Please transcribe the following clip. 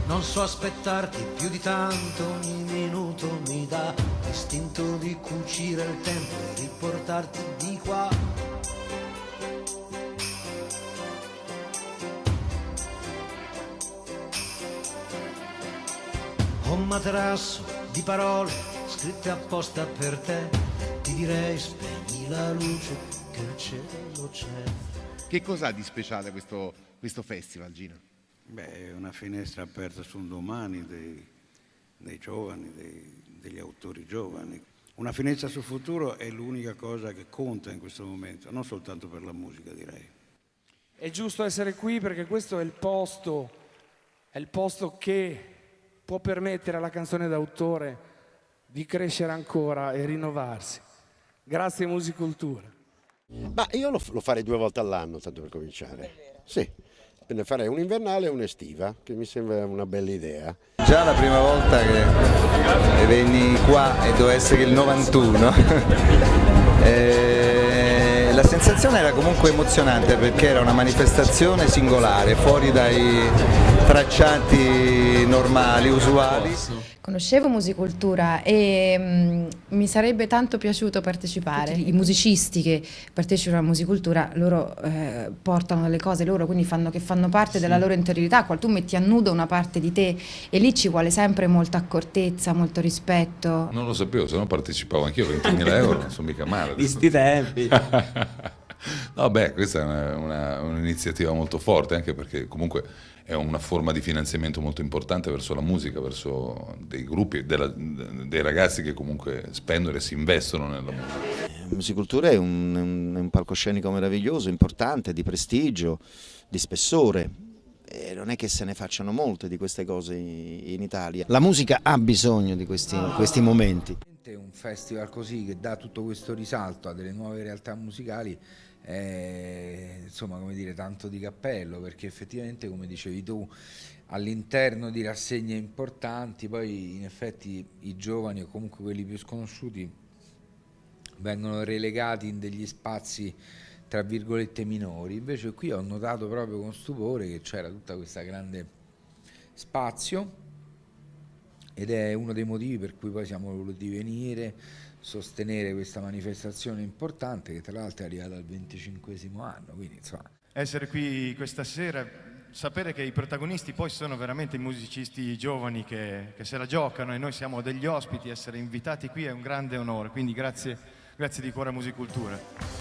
Non so aspettarti più di tanto, ogni minuto mi dà l'istinto di cucire il tempo e riportarti di qua. Ho un materasso di parole scritte apposta per te, ti direi spegni la luce che il cielo c'è. Che cos'ha di speciale questo festival, Gino? Beh, è una finestra aperta sul domani dei giovani, degli autori giovani. Una finestra sul futuro è l'unica cosa che conta in questo momento, non soltanto per la musica, direi. È giusto essere qui perché questo è il posto che può permettere alla canzone d'autore di crescere ancora e rinnovarsi. Grazie Musicultura. Ma io lo farei 2 volte all'anno, tanto per cominciare. Sì, ne farei un'invernale e un'estiva, che mi sembra una bella idea. Già la prima volta che venni qua, e doveva essere il 91, la sensazione era comunque emozionante perché era una manifestazione singolare, fuori dai tracciati normali, usuali. Conoscevo Musicultura e mi sarebbe tanto piaciuto partecipare. I musicisti che partecipano a Musicultura, loro portano delle cose loro, quindi fanno parte della loro interiorità. Tu metti a nudo una parte di te e lì ci vuole sempre molta accortezza, molto rispetto. Non lo sapevo, se no partecipavo anch'io, 20.000 euro, non sono mica male. Di sti tempi. No, beh, questa è un'iniziativa molto forte, anche perché comunque è una forma di finanziamento molto importante verso la musica, verso dei gruppi, dei ragazzi che comunque spendono e si investono nella musica. Musicultura è un palcoscenico meraviglioso, importante, di prestigio, di spessore. E non è che se ne facciano molte di queste cose in Italia. La musica ha bisogno di questi momenti. Un festival così che dà tutto questo risalto a delle nuove realtà musicali è, insomma, come dire, tanto di cappello, perché effettivamente, come dicevi tu, all'interno di rassegne importanti poi in effetti i giovani o comunque quelli più sconosciuti vengono relegati in degli spazi tra virgolette minori. Invece qui ho notato proprio con stupore che c'era tutta questa grande spazio, ed è uno dei motivi per cui poi siamo voluti venire, sostenere questa manifestazione importante che tra l'altro è arrivata al 25° anno, quindi insomma. Essere qui questa sera, sapere che i protagonisti poi sono veramente i musicisti giovani che se la giocano e noi siamo degli ospiti, essere invitati qui è un grande onore, quindi grazie di cuore a Musicultura.